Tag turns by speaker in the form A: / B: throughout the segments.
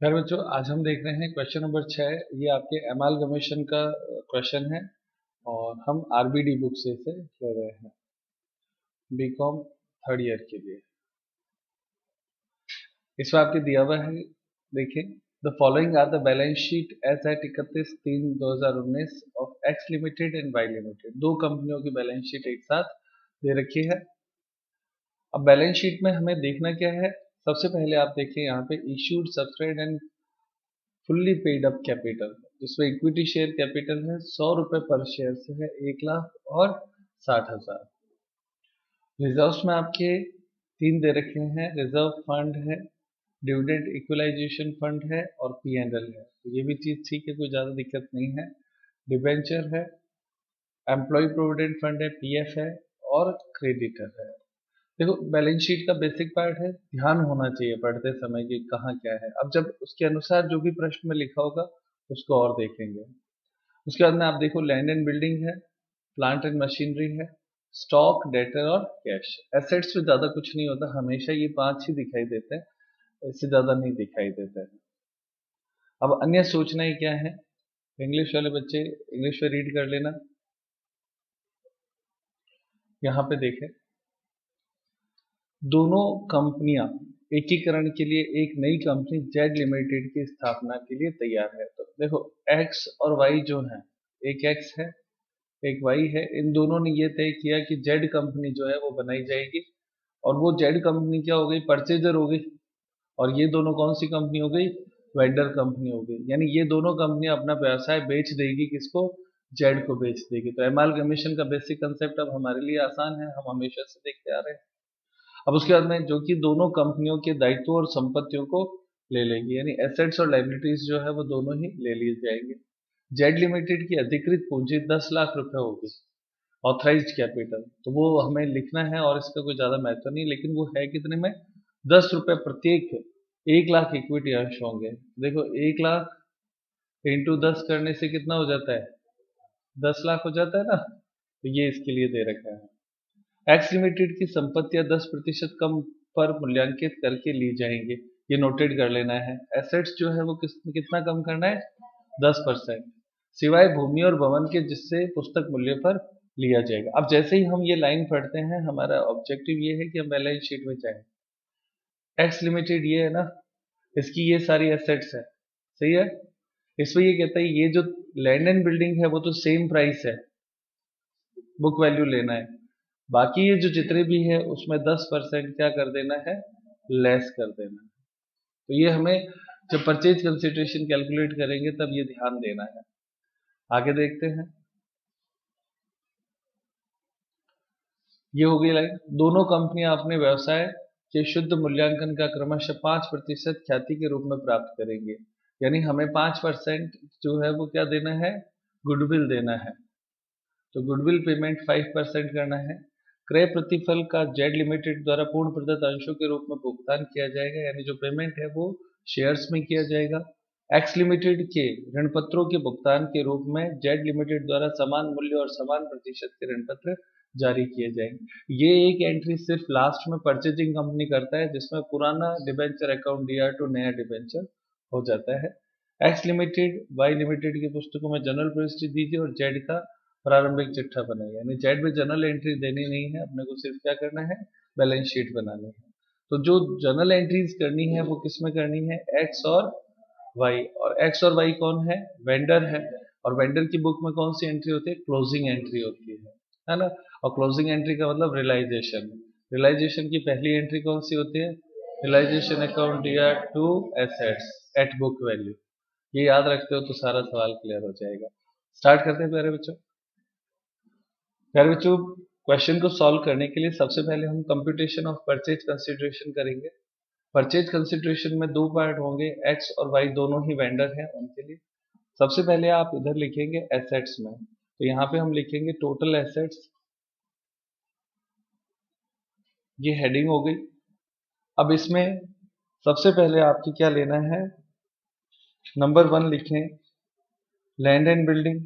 A: यार बच्चों, आज हम देख रहे हैं क्वेश्चन नंबर 6। ये आपके एमालगमेशन का क्वेश्चन है और हम आरबीडी बुक से इसे ले रहे हैं बीकॉम थर्ड ईयर के लिए। इसमें आपके दिया हुआ है, देखिए, the following are the balance sheet as at 31/3/2019 of X limited and Y limited. दो कंपनियों की बैलेंस शीट एक साथ दे रखी है। अब बैलेंस शीट में हमें देखना क्या है। सबसे पहले आप देखिए यहाँ पे issued subscribe and fully paid up capital, जिसमें इक्विटी शेयर कैपिटल है 100 रुपए पर शेयर से है 1 लाख और 60,000। रिजर्व्स में आपके तीन दे रखे हैं, रिजर्व फंड है, डिविडेंड इक्वलाइजेशन फंड है और पी एंड एल है। तो ये भी चीज ठीक है, कोई ज्यादा दिक्कत नहीं है। डिबेंचर है, एम्प्लॉय प्रोविडेंट फंड है, पीएफ है और क्रेडिटर है। देखो, बैलेंस शीट का बेसिक पार्ट है, ध्यान होना चाहिए पढ़ते समय कि कहाँ क्या है। अब जब उसके अनुसार जो भी प्रश्न में लिखा होगा उसको और देखेंगे। उसके बाद में आप देखो, लैंड एंड बिल्डिंग है, प्लांट एंड मशीनरी है, स्टॉक, डेटर और कैश। एसेट्स में ज्यादा कुछ नहीं होता, हमेशा ये पांच ही दिखाई देते हैं, इससे ज्यादा नहीं दिखाई देते हैं। अब अन्य सोचना ही क्या है। इंग्लिश वाले बच्चे इंग्लिश में रीड कर लेना। यहाँ पे देखें, दोनों कंपनियां एकीकरण के लिए एक नई कंपनी जेड लिमिटेड की स्थापना के लिए तैयार है। तो देखो, एक्स और वाई जो है, एक एक्स है एक वाई है, इन दोनों ने ये तय किया कि जेड कंपनी जो है वो बनाई जाएगी। और वो जेड कंपनी क्या हो गई, परचेजर हो गई। और ये दोनों कौन सी कंपनी हो गई, वेंडर कंपनी हो गई। यानी ये दोनों कंपनियां अपना व्यवसाय बेच देगी, किसको, जेड को बेच देगी। तो एमालगमेशन का बेसिक कंसेप्ट अब हमारे लिए आसान है, हम हमेशा से देखते आ रहे हैं। अब उसके बाद में जो कि दोनों कंपनियों के दायित्वों और संपत्तियों को ले लेगी, यानी एसेट्स और लाइबिलिटीज जो है वो दोनों ही ले लिए जाएंगे। जेड लिमिटेड की अधिकृत पूंजी 10 लाख रुपए होगी, ऑथराइज्ड कैपिटल। तो वो हमें लिखना है और इसका कोई ज्यादा महत्व नहीं, लेकिन वो है कितने में, 10 रुपए प्रत्येक 1 लाख इक्विटी अंश होंगे। देखो, 1 लाख इंटू 10 करने से कितना हो जाता है, 10 लाख हो जाता है ना। तो ये इसके लिए दे रखा है। एक्स लिमिटेड की संपत्तियां 10% कम पर मूल्यांकित करके ली जाएंगी, ये नोटेड कर लेना है। एसेट्स जो है वो कितना कम करना है, 10%, सिवाय भूमि और भवन के, जिससे पुस्तक मूल्य पर लिया जाएगा। अब जैसे ही हम ये लाइन पढ़ते हैं, हमारा ऑब्जेक्टिव ये है कि हम बैलेंस शीट में जाएं। एक्स लिमिटेड ये है ना, इसकी ये सारी एसेट्स है, सही है। इसमें ये कहता है ये जो लैंड एंड बिल्डिंग है वो तो सेम प्राइस है, बुक वैल्यू लेना है। बाकी ये जो जितने भी है उसमें 10% क्या कर देना है, लेस कर देना है। तो ये हमें जब परचेज कंसिडरेशन कैलकुलेट करेंगे तब ये ध्यान देना है। आगे देखते हैं। ये हो गई लाइन, दोनों कंपनियां अपने व्यवसाय के शुद्ध मूल्यांकन का क्रमशः 5% ख्याति के रूप में प्राप्त करेंगे। यानी हमें 5% जो है वो क्या देना है, गुडविल देना है। तो गुडविल पेमेंट 5% करना है। क्रय प्रतिफल का जेड लिमिटेड द्वारा पूर्ण प्रदत्त अंशों के रूप में भुगतान किया जाएगा, यानी जो पेमेंट है वो शेयर्स में किया जाएगा। एक्स लिमिटेड के ऋण पत्रों के भुगतान के रूप में जेड लिमिटेड द्वारा समान मूल्य और समान प्रतिशत के ऋण पत्र जारी किए जाएंगे। ये एक एंट्री सिर्फ लास्ट में परचेजिंग कंपनी करता है, जिसमें पुराना डिबेंचर अकाउंट दिया टू नया डिबेंचर हो जाता है। एक्स लिमिटेड वाई लिमिटेड की पुस्तकों में जनरल प्रविष्टि दीजिए और जेड का प्रारंभिक चिट्ठा बनाइए। यानी जेड में जनरल एंट्री देनी नहीं है, अपने को सिर्फ क्या करना है, बैलेंस शीट बनानी है। तो जो जनरल एंट्रीज करनी है वो किस में करनी है, एक्स और वाई। और एक्स और वाई कौन है, वेंडर है। और वेंडर की बुक में कौन सी एंट्री होती है, क्लोजिंग एंट्री होती है ना। और क्लोजिंग एंट्री का मतलब रियलाइजेशन। रियलाइजेशन की पहली एंट्री कौन सी होती है, रियलाइजेशन अकाउंट दिया to assets at book value. ये याद रखते हो तो सारा सवाल क्लियर हो जाएगा। स्टार्ट करते हैं प्यारे बच्चों। प्यारे बच्चों, क्वेश्चन को सॉल्व करने के लिए सबसे पहले हम कंप्यूटेशन ऑफ परचेज कंसिडरेशन करेंगे। परचेज कंसिडरेशन में दो पार्ट होंगे, एक्स और वाई दोनों ही वेंडर हैं, उनके लिए सबसे पहले आप इधर लिखेंगे एसेट्स में। तो यहाँ पे हम लिखेंगे टोटल एसेट्स, ये हेडिंग हो गई। अब इसमें सबसे पहले आपकी क्या लेना है, नंबर 1 लिखें land and building.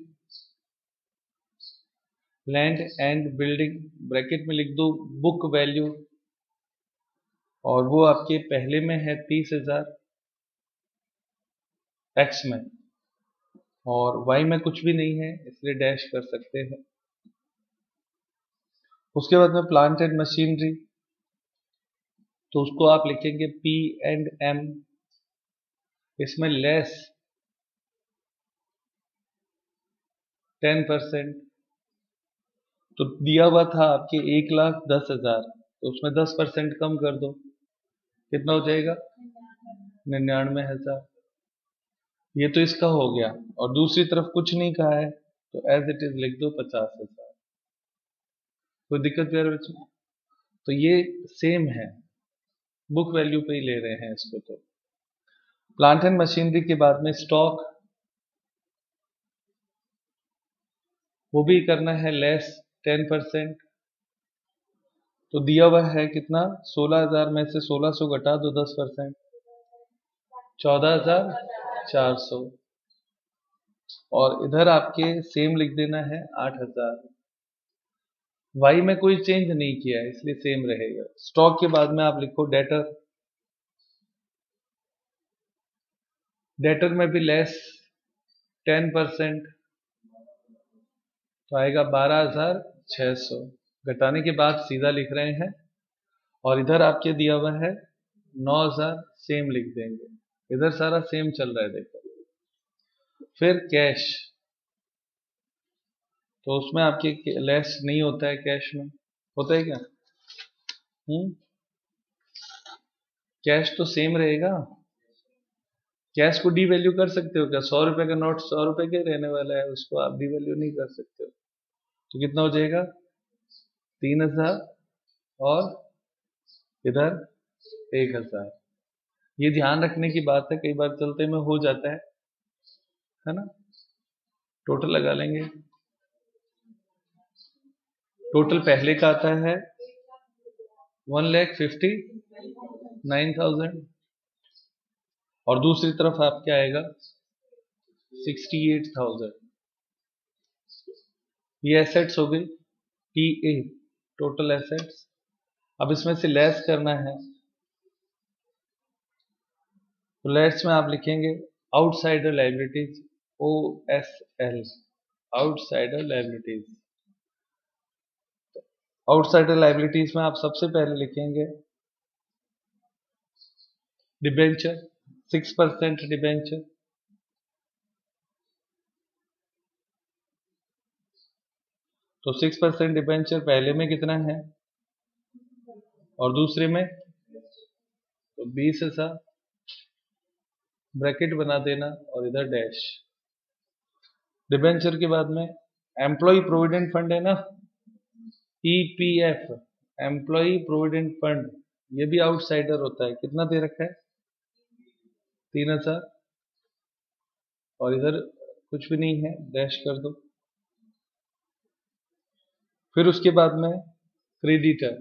A: Land and building bracket में लिख दो बुक वैल्यू, और वो आपके पहले में है 30,000। एक्स में, और वाई में कुछ भी नहीं है इसलिए डैश कर सकते हैं। उसके बाद में प्लांट एंड मशीनरी, तो उसको आप लिखेंगे पी एंड एम, इसमें लेस 10%, तो दिया हुआ था आपके 1,10,000, तो उसमें 10% कम कर दो, कितना हो जाएगा 99,000। ये तो इसका हो गया, और दूसरी तरफ कुछ नहीं कहा है तो एज इट इज लिख दो 50,000। कोई दिक्कत प्यारे बच्चों? तो ये सेम है, बुक वैल्यू पे ही ले रहे हैं इसको। तो प्लांट एंड मशीनरी के बाद में स्टॉक, वो भी करना है लेस 10%, तो दिया हुआ है कितना 16,000 में से 1600 घटा दो 10%, 14,400, और इधर आपके सेम लिख देना है 8,000। वाई में कोई चेंज नहीं किया है इसलिए सेम रहेगा। स्टॉक के बाद में आप लिखो डेटर, डेटर में भी लेस 10%, तो आएगा 12,600, घटाने के बाद सीधा लिख रहे हैं, और इधर आपके दिया हुआ है 9,000, सेम लिख देंगे, इधर सारा सेम चल रहा है देखो। फिर कैश, तो उसमें आपके लेस नहीं होता है, कैश में होता है क्या? कैश तो सेम रहेगा, कैश को डी वैल्यू कर सकते हो क्या? 100 रुपए का नोट 100 रुपए के रहने वाला है, उसको आप डी वैल्यू नहीं कर सकते हो। तो कितना हो जाएगा 3,000, और इधर 1,000। ये ध्यान रखने की बात है, कई बार चलते में हो जाता है ना। टोटल लगा लेंगे, टोटल पहले का आता है 1,59,000, और दूसरी तरफ आपके आएगा 68,000। ये एसेट्स हो गई टी ए, टोटल एसेट्स। अब इसमें से लेस करना है, तो लेस में आप लिखेंगे outsider liabilities, O S L, outsider liabilities. Outsider liabilities में आप सबसे पहले लिखेंगे डिबेंचर, 6% डिबेंचर, तो 6% डिबेंचर पहले में कितना है और दूसरे में, तो 20,000, ब्रैकेट बना देना और इधर डैश। डिबेंचर के बाद में एम्प्लॉय प्रोविडेंट फंड है ना, ईपीएफ, एम्प्लॉय प्रोविडेंट फंड, ये भी आउटसाइडर होता है। कितना दे रखा है 3,000, और इधर कुछ भी नहीं है, डैश कर दो। फिर उसके बाद में क्रेडिटर,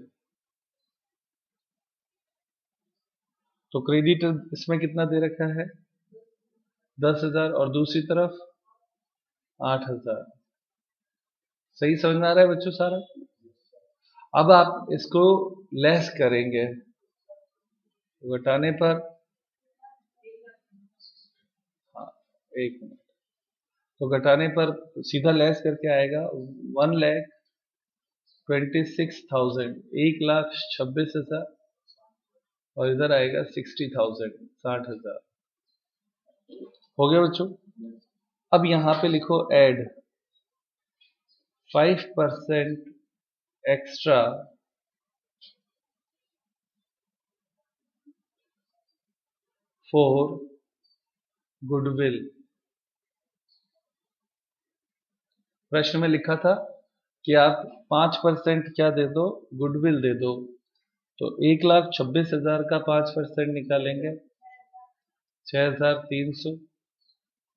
A: तो क्रेडिटर इसमें कितना दे रखा है 10,000, और दूसरी तरफ 8,000। सही समझ में आ रहा है बच्चों सारा? अब आप इसको लेस करेंगे, घटाने पर, हाँ, एक मिनट, तो घटाने पर सीधा लेस करके आएगा 1,26,000, 1,26,000, और इधर आएगा 60,000, 60,000। हो गया बच्चों? अब यहां पे लिखो ऐड 5% एक्स्ट्रा फॉर गुडविल। प्रश्न में लिखा था कि आप 5% क्या दे दो, गुडविल दे दो, तो 1,26,000 का 5% निकालेंगे 6,300,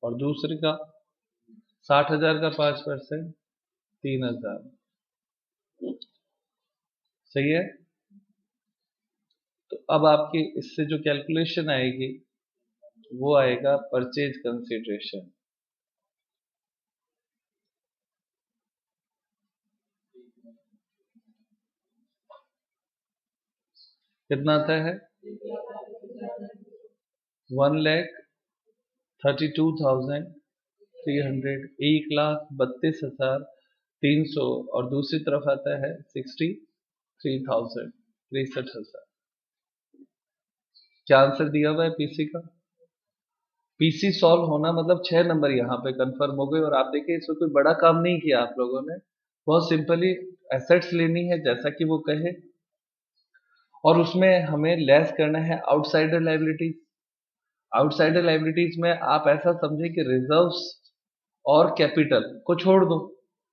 A: और दूसरे का 60,000 का 5% 3,000। सही है? तो अब आपकी इससे जो कैलकुलेशन आएगी वो आएगा परचेज कंसिडरेशन। कितना आता है 1,30,000 32,300, 1,32,300, और दूसरी तरफ आता है 63,000, 63,000। क्या आंसर दिया हुआ है पीसी का? पीसी सॉल्व होना मतलब 6 नंबर यहाँ पे कंफर्म हो गए। और आप देखिए इसमें कोई बड़ा काम नहीं किया आप लोगों ने, बहुत सिंपली एसेट्स लेनी है जैसा कि वो कहे, और उसमें हमें लेस करना है आउटसाइडर लायबिलिटीज। आउटसाइडर लायबिलिटीज में आप ऐसा समझे कि रिजर्व्स और कैपिटल को छोड़ दो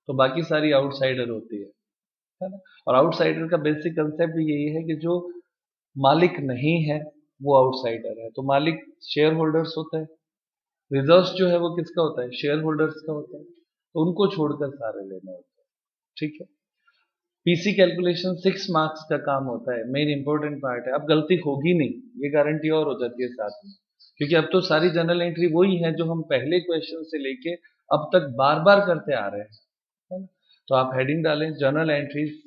A: तो बाकी सारी आउटसाइडर होती है ना। और आउटसाइडर का बेसिक कंसेप्ट यही है कि जो मालिक नहीं है वो आउटसाइडर है। तो मालिक शेयर होल्डर्स होता है, रिजर्व्स जो है वो किसका होता है? शेयर होल्डर्स का होता है। तो उनको छोड़कर सारे लेने होते हैं, ठीक है। पीसी कैलकुलेशन 6 मार्क्स का काम होता है, मेन इंपॉर्टेंट पार्ट है। अब गलती होगी नहीं, ये गारंटी और हो जाती है साथ में, क्योंकि अब तो सारी जनरल एंट्री वही है जो हम पहले क्वेश्चन से लेके अब तक बार बार करते आ रहे हैं, है ना। तो आप हेडिंग डालें general entries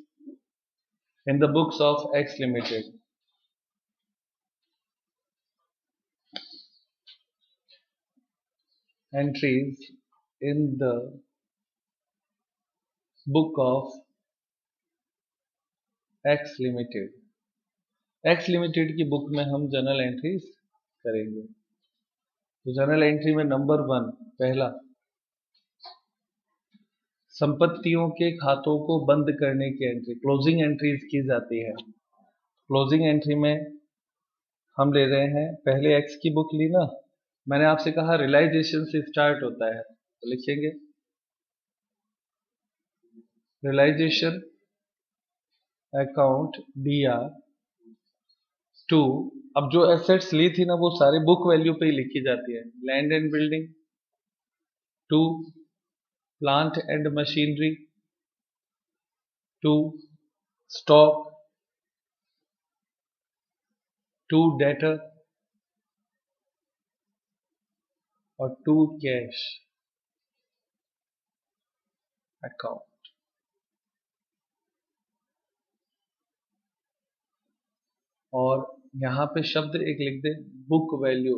A: in the books of X limited. Entries in the book of X limited. X limited की बुक में हम जनरल एंट्रीज करेंगे। तो जनरल एंट्री में नंबर 1, पहला, संपत्तियों के खातों को बंद करने की एंट्री, क्लोजिंग एंट्रीज की जाती है। क्लोजिंग एंट्री में हम ले रहे हैं, पहले एक्स की बुक ली ना, मैंने आपसे कहा रियलाइजेशन से स्टार्ट होता है, तो लिखेंगे रियलाइजेशन अकाउंट BR टू। अब जो एसेट्स ली थी ना वो सारे बुक वैल्यू पे ही लिखी जाती है। Land and building, to plant and machinery, to stock, to debtor, और टू कैश अकाउंट। और यहां पे शब्द एक लिख दे, बुक वैल्यू।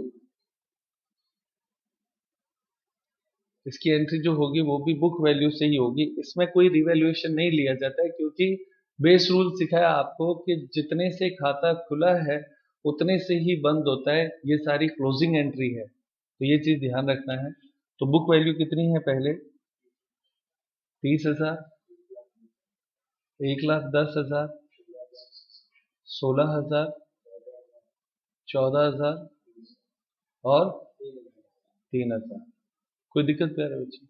A: इसकी एंट्री जो होगी वो भी बुक वैल्यू से ही होगी, इसमें कोई रिवैल्यूएशन नहीं लिया जाता है, क्योंकि बेस रूल सिखाया आपको कि जितने से खाता खुला है उतने से ही बंद होता है। ये सारी क्लोजिंग एंट्री है, तो ये चीज ध्यान रखना है। तो बुक वैल्यू कितनी है? पहले 30,000, 1,10,000, 16,000, 14,000 और 3,000। कोई दिक्कत प्यारे बच्चे?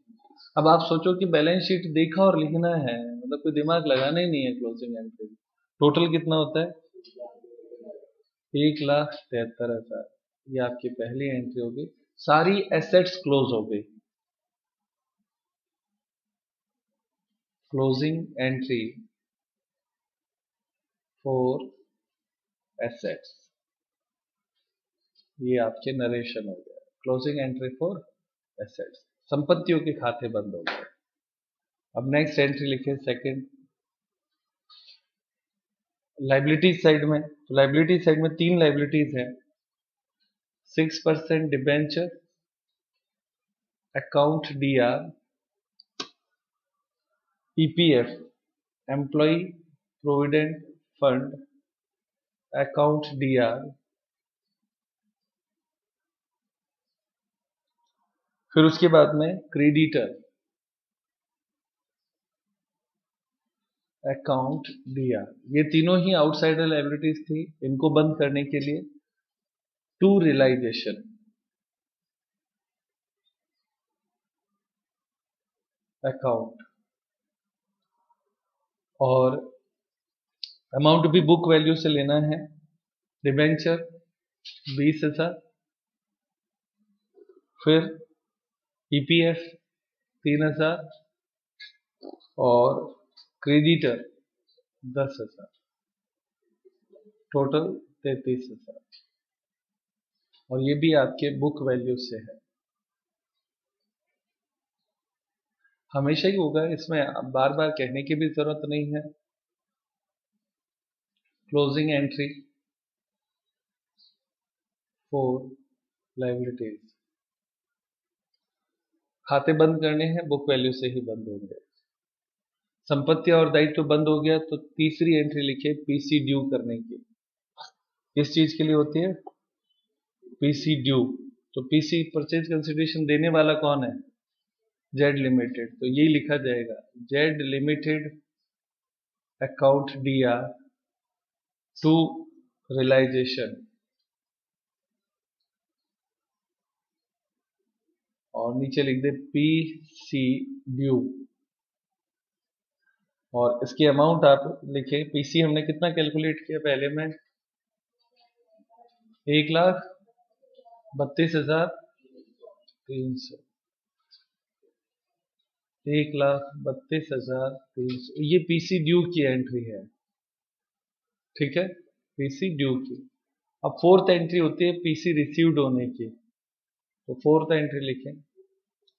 A: अब आप सोचो कि बैलेंस शीट देखा और लिखना है, मतलब कोई दिमाग लगाना ही नहीं है क्लोजिंग एंट्री। टोटल कितना होता है? 1,73,000। ये आपकी पहली एंट्री होगी, सारी एसेट्स क्लोज हो गई। क्लोजिंग एंट्री फॉर एसेट्स, ये आपके नरेशन हो गया। क्लोजिंग एंट्री फॉर एसेट्स, संपत्तियों के खाते बंद हो गए। अब नेक्स्ट एंट्री लिखे सेकंड, लाइबिलिटीज साइड में। तो लाइबिलिटी साइड में 3 लाइबिलिटीज है। 6% debenture account DR, EPF employ provident fund account DR, फिर उसके बाद में क्रेडिटर अकाउंट DR। ये तीनों ही आउटसाइडर लाइबिलिटीज थी, इनको बंद करने के लिए टू रियलाइजेशन अकाउंट, और अमाउंट भी बुक वैल्यू से लेना है। डिबेंचर 20,000, फिर EPF 3,000 और क्रेडिटर 10,000, टोटल 33,000। और ये भी आपके बुक वैल्यू से है। हमेशा ही होगा, इसमें बार बार कहने की भी जरूरत नहीं है। क्लोजिंग एंट्री फॉर लायबिलिटीज, खाते बंद करने हैं, बुक वैल्यू से ही बंद होंगे। संपत्ति और दायित्व बंद हो गया तो तीसरी एंट्री लिखिए पीसी ड्यू करने की। किस चीज के लिए होती है? PC due. तो पीसी परचेज कंसिडरेशन देने वाला कौन है? Z limited. तो यही लिखा जाएगा Z limited account DR to realisation, और नीचे लिख दे पीसी ड्यू, और इसकी अमाउंट आप लिखे। पीसी हमने कितना कैलकुलेट किया पहले में? 1,32,300। 1,32,300 ये पीसी ड्यू की एंट्री है, ठीक है, पीसी ड्यू की। अब फोर्थ एंट्री होती है पीसी रिसीव्ड होने की। तो फोर्थ एंट्री लिखें,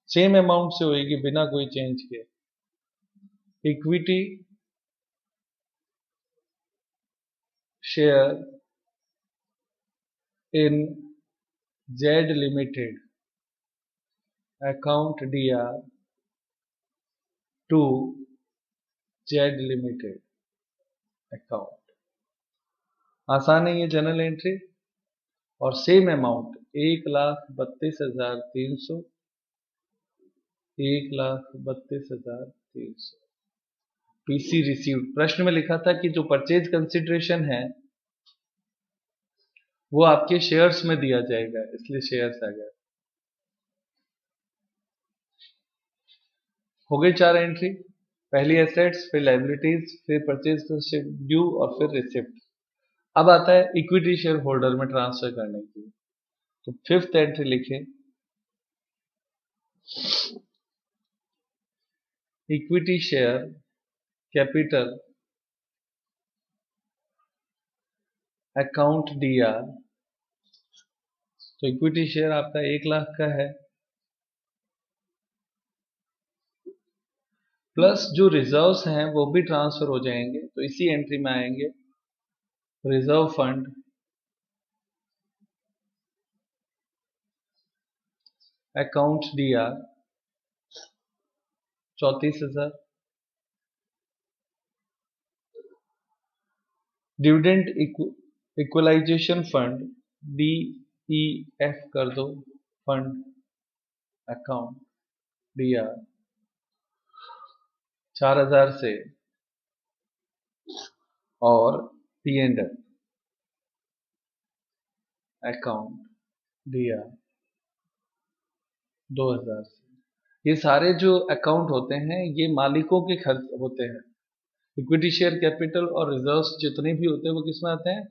A: सेम अमाउंट से होगी बिना कोई चेंज किए। Equity share in Z limited account DR to Z limited account. आसान है ये जनरल एंट्री। और सेम अमाउंट 1,32,300, 1,32,300 पीसी रिसीव्ड। प्रश्न में लिखा था कि जो परचेज कंसिडरेशन है वो आपके शेयर्स में दिया जाएगा, इसलिए शेयर्स आ गया। हो गई 4 एंट्री, पहली एसेट्स, फिर लायबिलिटीज, फिर परचेज ड्यू और फिर रिसिप्ट। अब आता है इक्विटी शेयर होल्डर में ट्रांसफर करने की। तो फिफ्थ एंट्री लिखे equity share capital account DR. तो इक्विटी शेयर आपका 1,00,000 का है, प्लस जो रिजर्व्स हैं वो भी ट्रांसफर हो जाएंगे। तो इसी एंट्री में आएंगे reserve fund account DR 34,000, dividend equalisation fund DEF कर दो, फंड अकाउंट डीआर 4,000 से, और P&L अकाउंट डीआर 2,000 से। ये सारे जो अकाउंट होते हैं ये मालिकों के खर्च होते हैं। इक्विटी शेयर कैपिटल और रिजर्व्स जितने भी होते हैं वो किसमें आते हैं?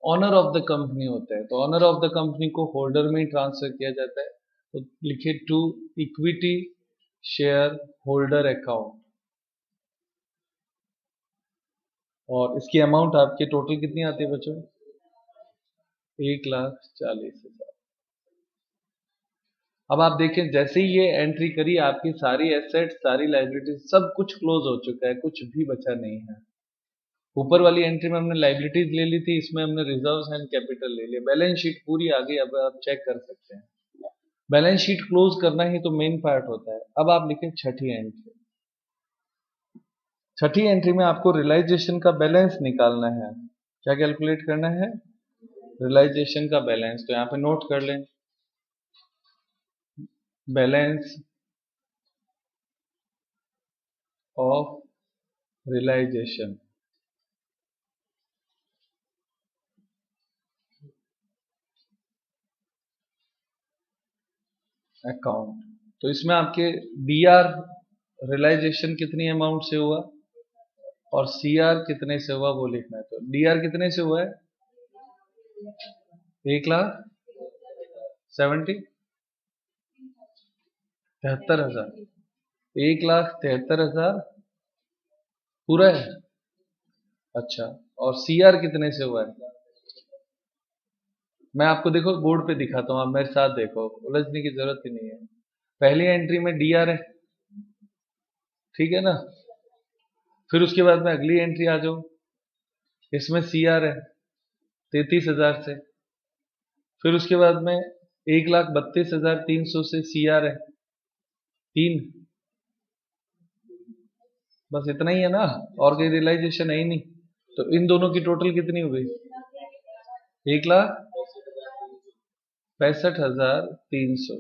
A: ऑनर ऑफ द कंपनी होता है। तो ऑनर ऑफ द कंपनी को होल्डर में ही ट्रांसफर किया जाता है। तो लिखिए to equity share holder account, और इसकी अमाउंट आपके टोटल कितनी आती है बच्चों? 1,40,000। अब आप देखें जैसे ही ये एंट्री करी आपकी सारी एसेट्स, सारी लाइबिलिटीज, सब कुछ क्लोज हो चुका है, कुछ भी बचा नहीं है। ऊपर वाली एंट्री में हमने लाइबिलिटीज ले ली थी, इसमें हमने रिजर्व्स एंड कैपिटल ले लिया। बैलेंस शीट पूरी आ गई, अब आप चेक कर सकते हैं। बैलेंस शीट क्लोज करना ही तो मेन पार्ट होता है। अब आप लिखें छठी एंट्री। छठी एंट्री में आपको रियलाइजेशन का बैलेंस निकालना है। क्या कैलकुलेट करना है? रियलाइजेशन का बैलेंस। तो यहाँ पे नोट कर लें, बैलेंस ऑफ रियलाइजेशन अकाउंट। तो इसमें आपके डीआर रियलाइजेशन कितनी अमाउंट से हुआ और सीआर कितने से हुआ वो लिखना है। तो डीआर कितने से हुआ है? 1,73,000। 1,73,000 पूरा है। अच्छा, और सीआर कितने से हुआ है? मैं आपको देखो बोर्ड पे दिखाता हूँ, आप मेरे साथ देखो, उलझने की जरूरत ही नहीं है। पहली एंट्री में डीआर है, ठीक है ना। फिर उसके बाद में अगली एंट्री आ जाओ, इसमें सीआर है 33,000 से। फिर उसके बाद में 1,32,300 से सीआर है, 3, बस इतना ही है ना, और कोई रियलाइजेशन है ही नहीं। तो इन दोनों की टोटल कितनी हो गई? 1,65,300।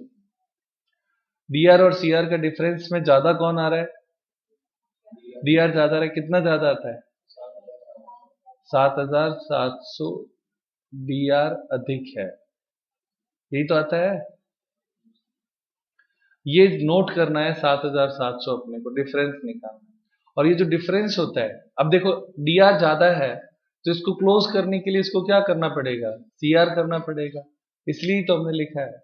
A: डीआर और सीआर का डिफरेंस में ज्यादा कौन आ रहा है? डीआर ज्यादा आ रहा है। कितना ज्यादा आता है? 7,700। डीआर अधिक है, यही तो आता है। ये नोट करना है 7,700, अपने को डिफरेंस निकालना है। और ये जो डिफरेंस होता है, अब देखो डीआर ज्यादा है तो इसको क्लोज करने के लिए इसको क्या करना पड़ेगा? सीआर करना पड़ेगा, इसलिए तो हमने लिखा है।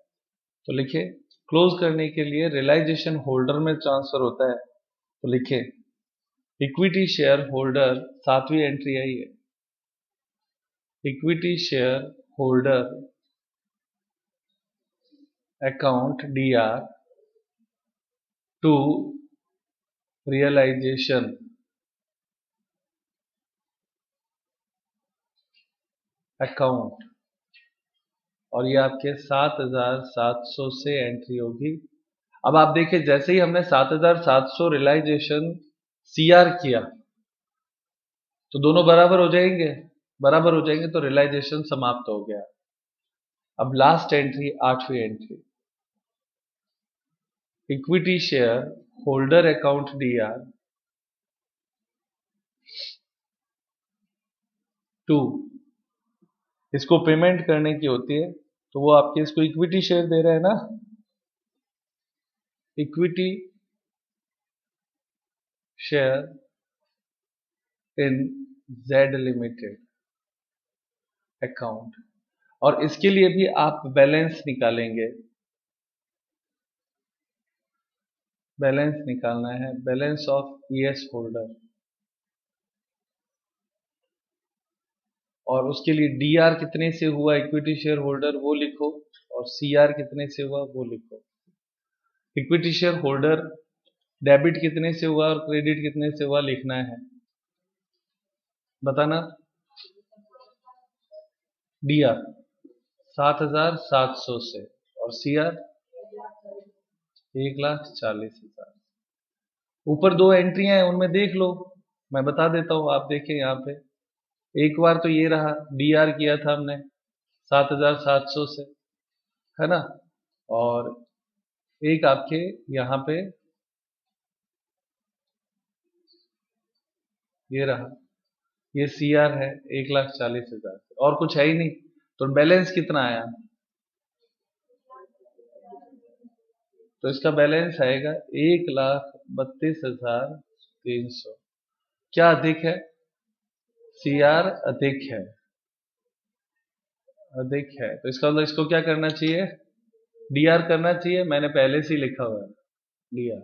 A: तो लिखे क्लोज करने के लिए रियलाइजेशन होल्डर में ट्रांसफर होता है, तो लिखे इक्विटी शेयर होल्डर, 7वीं एंट्री आई है, equity share holder account DR to realisation account, और ये आपके 7,700 से एंट्री होगी। अब आप देखिए, जैसे ही हमने 7,700 रियलाइजेशन सीआर किया तो दोनों बराबर हो जाएंगे, बराबर हो जाएंगे तो रियलाइजेशन समाप्त हो गया। अब लास्ट एंट्री, 8वीं entry, equity share holder account DR to, इसको पेमेंट करने की होती है, तो वो आपके इसको इक्विटी शेयर दे रहे हैं ना, equity share in Z limited account, और इसके लिए भी आप बैलेंस निकालेंगे। बैलेंस निकालना है, बैलेंस ऑफ ईएस होल्डर, और उसके लिए डीआर कितने से हुआ इक्विटी शेयर होल्डर वो लिखो, और सीआर कितने से हुआ वो लिखो। इक्विटी शेयर होल्डर डेबिट कितने से हुआ और क्रेडिट कितने से हुआ लिखना है, बताना। डीआर 7,700 से, और सीआर 1,40,000। ऊपर दो एंट्रियां हैं, उनमें देख लो, मैं बता देता हूं, आप देखें यहाँ पे। एक बार तो ये रहा, डीआर किया था हमने 7,700 से, है ना, और एक आपके यहाँ पे ये रहा, ये सीआर है 1,40,000 से, और कुछ है ही नहीं। तो बैलेंस कितना आया? तो इसका बैलेंस आएगा 1,32,300। क्या अधिक है? सीआर अधिक है, अधिक है, तो इसका मतलब इसको क्या करना चाहिए? डीआर करना चाहिए, मैंने पहले से ही लिखा हुआ है डीआर।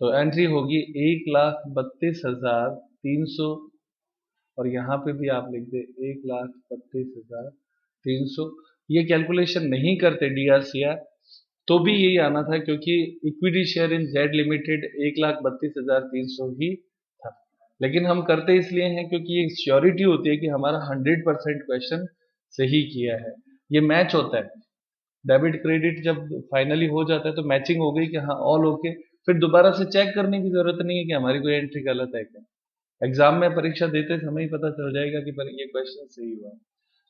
A: तो एंट्री होगी 1,32,300, और यहाँ पे भी आप लिख दे 1,32,300। ये कैलकुलेशन नहीं करते डीआर सीआर तो भी यही आना था, क्योंकि equity share in Z limited 1,32,300 ही था। लेकिन हम करते इसलिए हैं क्योंकि ये श्योरिटी होती है कि हमारा 100% क्वेश्चन सही किया है। ये मैच होता है, डेबिट क्रेडिट जब फाइनली हो जाता है तो मैचिंग हो गई कि हाँ ऑल ओके, फिर दोबारा से चेक करने की जरूरत नहीं है कि हमारी कोई एंट्री गलत है क्या। एग्जाम में परीक्षा देते समय ही पता चल जाएगा कि पर ये क्वेश्चन सही हुआ।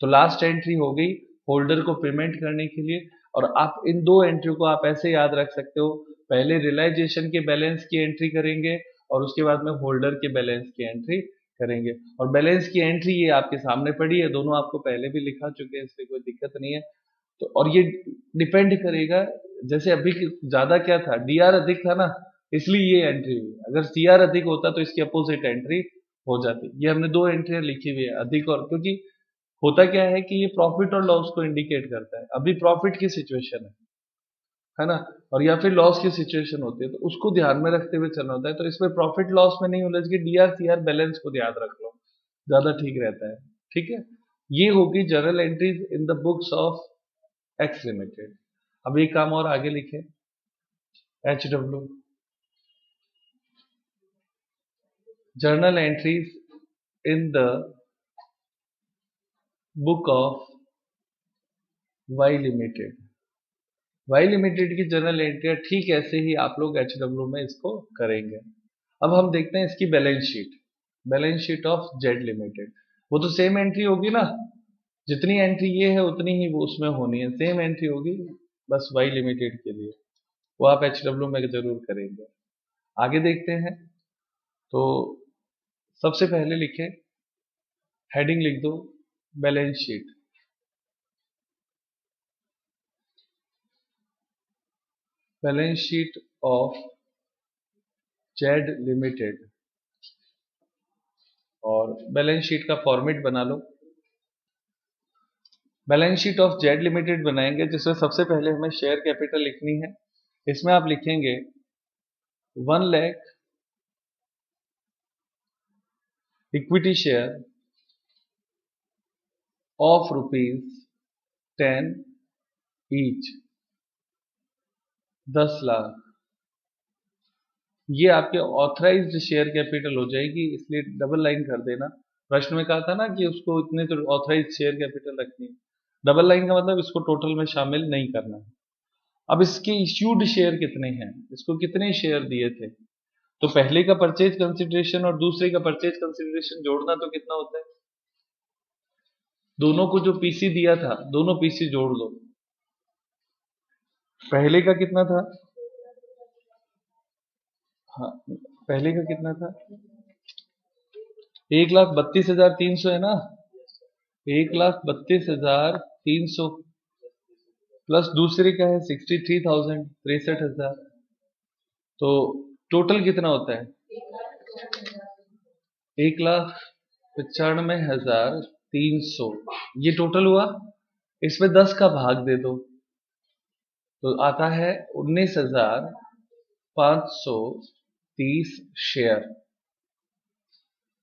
A: तो लास्ट एंट्री हो गई होल्डर को पेमेंट करने के लिए, और आप इन दो एंट्री को आप ऐसे याद रख सकते हो, पहले रियलाइजेशन के बैलेंस की एंट्री करेंगे और उसके बाद में होल्डर के बैलेंस की एंट्री करेंगे। और बैलेंस की एंट्री ये आपके सामने पड़ी है, दोनों आपको पहले भी लिखा चुके हैं, इससे कोई दिक्कत नहीं है। तो और ये डिपेंड करेगा, जैसे अभी ज्यादा क्या था, डीआर अधिक था ना, इसलिए ये एंट्री हुई। अगर सीआर अधिक होता तो इसकी अपोजिट एंट्री हो जाती। ये हमने दो एंट्रियां लिखी हुई है, अधिक और, क्योंकि होता क्या है कि ये प्रॉफिट और लॉस को इंडिकेट करता है। अभी प्रॉफिट की सिचुएशन है ना, और या फिर लॉस की सिचुएशन होती है, तो उसको ध्यान में रखते हुए चलना होता है। तो इसमें प्रॉफिट लॉस में नहीं उलझ के डीआर सीआर बैलेंस को याद रख लो, ज्यादा ठीक रहता है। ठीक है, ये होगी journal entries in the books of X limited. अब एक काम और आगे लिखे, H W journal entries in the book of Y limited. Y limited की जर्नल एंट्री ठीक ऐसे ही आप लोग HW में इसको करेंगे। अब हम देखते हैं इसकी balance sheet of Z limited. वो तो सेम एंट्री होगी ना, जितनी एंट्री ये है उतनी ही वो उसमें होनी है, सेम एंट्री होगी बस वाई लिमिटेड के लिए, वो आप HW में जरूर करेंगे। आगे देखते हैं। तो सबसे पहले लिखे, हेडिंग लिख दो balance sheet. Balance sheet of Z limited, और बैलेंस शीट का फॉर्मेट बना लो। Balance sheet of Z limited बनाएंगे जिसमें सबसे पहले हमें शेयर कैपिटल लिखनी है। इसमें आप लिखेंगे 1 lakh equity share of ₹10 each, 10 lakh. ये आपके ऑथराइज्ड शेयर कैपिटल हो जाएगी, इसलिए डबल लाइन कर देना। प्रश्न में कहा था ना कि उसको इतने तो ऑथराइज्ड शेयर कैपिटल रखनी है, डबल लाइन का मतलब इसको टोटल में शामिल नहीं करना है। अब इसके इश्यूड शेयर कितने हैं, इसको कितने शेयर दिए थे, तो पहले का परचेज कंसिडरेशन और दूसरे का परचेज कंसिडरेशन जोड़ना तो कितना होता है, दोनों को जो पीसी दिया था दोनों पीसी जोड़ लो। पहले का कितना था, हाँ पहले का कितना था, 1,32,300 है ना, 1,32,300 प्लस दूसरे का है 63,000, 63,000। तो टोटल कितना होता है, 1,95,300, ये टोटल हुआ। इसमें 10 का भाग दे दो तो आता है 19,530 शेयर।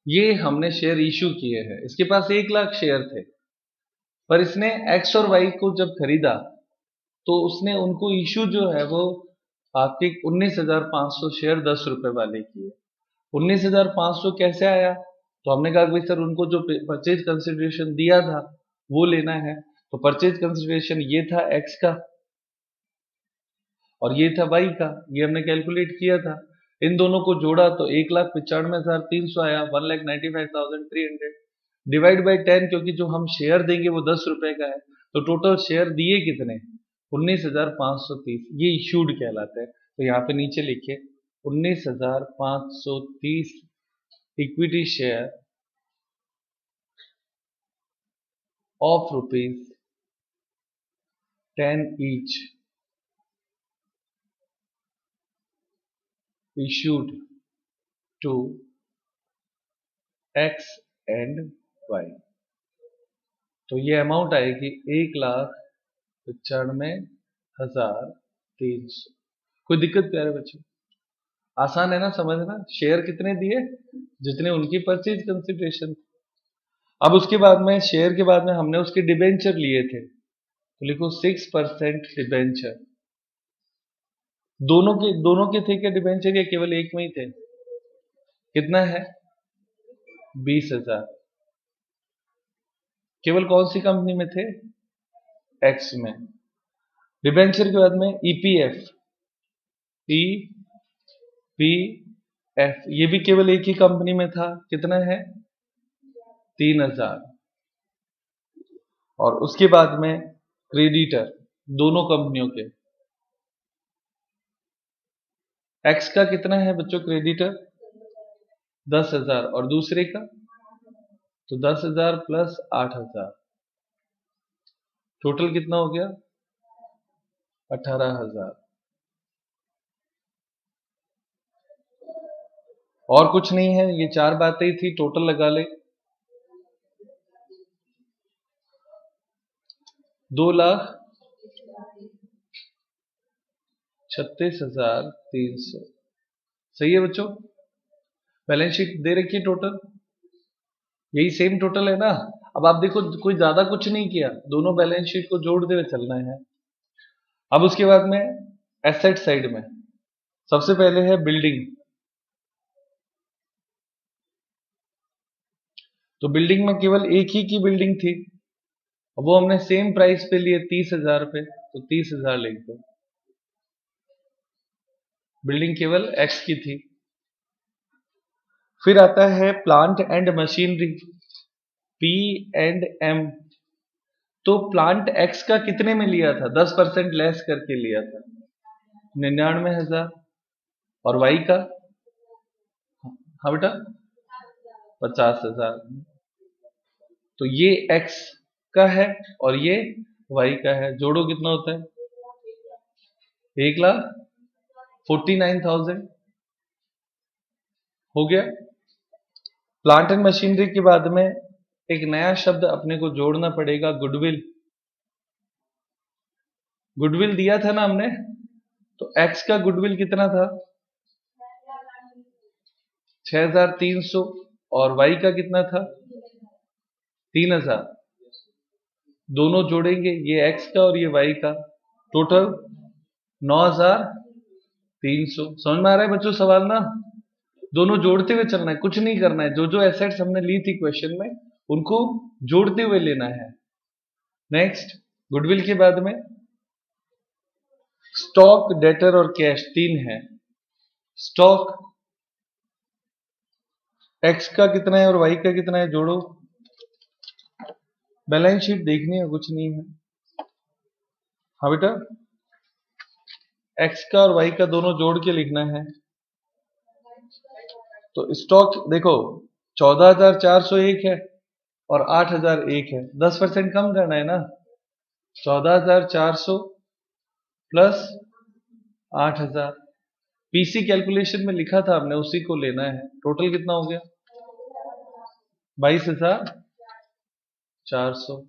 A: ये हमने शेयर इशू किए हैं, इसके पास 1 लाख शेयर थे, पर इसने एक्स और वाई को जब खरीदा तो उसने उनको इशू जो है वो आपके 19,500 शेयर 10 रुपए वाले किए। 19,500 कैसे आया, तो हमने कहा भाई सर उनको जो परचेज कंसिडरेशन दिया था वो लेना है, तो परचेज कंसिडरेशन ये था एक्स का और ये था वाई का, ये हमने कैलकुलेट किया था। इन दोनों को जोड़ा तो 1,95,300 आया, 1,95,300 डिवाइड बाई 10, क्योंकि जो हम शेयर देंगे वो 10 रुपए का है, तो टोटल शेयर दिए कितने, 19,530, ये इशूड कहलाते हैं। तो यहाँ पे नीचे लिखे 19,530 equity share of ₹10 each issued to X and Y। तो ये अमाउंट आएगी 1,95,300। कोई दिक्कत प्यारे बच्चों, आसान है ना समझना। शेयर कितने दिए, जितने उनकी परचेज कंसिडरेशन। अब उसके बाद में शेयर के बाद में हमने उसके डिबेंचर लिए थे, तो लिखो 6% डिबेंचर। दोनों के थे क्या डिबेंचर, या केवल एक में ही थे, कितना है 20,000। केवल कौन सी कंपनी में थे, एक्स में। डिबेंचर के बाद में ईपीएफ, ईपीएफ ये भी केवल एक ही कंपनी में था, कितना है 3,000। और उसके बाद में क्रेडिटर, दोनों कंपनियों के, एक्स का कितना है बच्चों क्रेडिटर 10,000, और दूसरे का तो 10,000 प्लस 8,000, टोटल कितना हो गया 18,000। और कुछ नहीं है, ये चार बातें ही थी, टोटल लगा ले 2,36,300। सही है बच्चों, बैलेंस शीट दे रखी है टोटल, यही सेम टोटल है ना। अब आप देखो कोई ज्यादा कुछ नहीं किया, दोनों बैलेंस शीट को जोड़ते हुए चलना है। अब उसके बाद में एसेट साइड में सबसे पहले है बिल्डिंग। तो बिल्डिंग में केवल एक ही की बिल्डिंग थी, वो हमने सेम प्राइस पे लिए 30,000 पे, तो 30,000 लिख दो। बिल्डिंग केवल एक्स की थी। फिर आता है plant and machinery, P and M. तो प्लांट एक्स का कितने में लिया था? 10% लेस करके लिया था, 99,000। और वाई का? हाँ बेटा, 50,000। तो ये एक्स का है और ये वाई का है, जोड़ो कितना होता है? 1,49,000 हो गया। प्लांट एंड मशीनरी के बाद में एक नया शब्द अपने को जोड़ना पड़ेगा, गुडविल। गुडविल दिया था ना हमने, तो एक्स का गुडविल कितना था? 6,300। और वाई का कितना था? 3,000। दोनों जोड़ेंगे, ये एक्स का और ये वाई का, टोटल 9,300। समझ में आ रहा है बच्चों सवाल ना? दोनों जोड़ते हुए चलना है, कुछ नहीं करना है। जो जो एसेट्स हमने ली थी क्वेश्चन में, उनको जोड़ते हुए लेना है। नेक्स्ट, गुडविल के बाद में स्टॉक, डेटर और कैश, तीन है। स्टॉक एक्स का कितना है और वाई का कितना है, जोड़ो। बैलेंस शीट देखनी है, कुछ नहीं है। हाँ बेटा, एक्स का और वाई का दोनों जोड़ के लिखना है। तो स्टॉक देखो, 14,401 है और 8,001 है, 10% कम करना है ना। 14,400 प्लस 8,000, पीसी कैलकुलेशन में लिखा था हमने, उसी को लेना है। टोटल कितना हो गया? 22,400।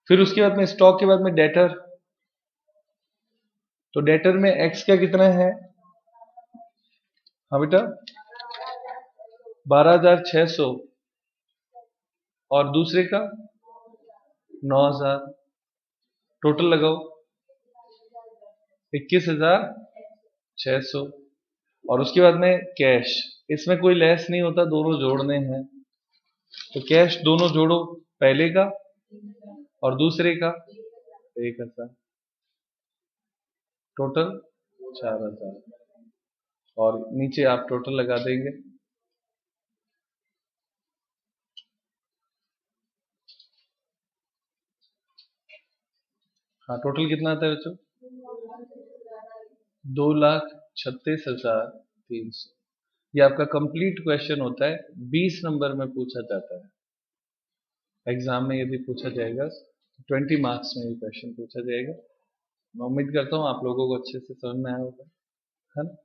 A: फिर उसके बाद में स्टॉक के बाद में डेटर। तो डेटर में एक्स का कितना है? हाँ बेटा, 12,600। और दूसरे का 9,000। टोटल लगाओ, 21,600। और उसके बाद में कैश, इसमें कोई लेस नहीं होता, दोनों जोड़ने हैं। तो कैश दोनों जोड़ो, पहले का और दूसरे का 1,000, टोटल 4,000। और नीचे आप टोटल लगा देंगे। हाँ, टोटल कितना आता है बच्चों? 2,36,300। ये आपका कंप्लीट क्वेश्चन होता है, 20 नंबर में पूछा जाता है एग्जाम में। यदि पूछा जाएगा 20 मार्क्स में ये क्वेश्चन पूछा जाएगा। मैं उम्मीद करता हूँ आप लोगों को अच्छे से समझ में आया होगा, है ना?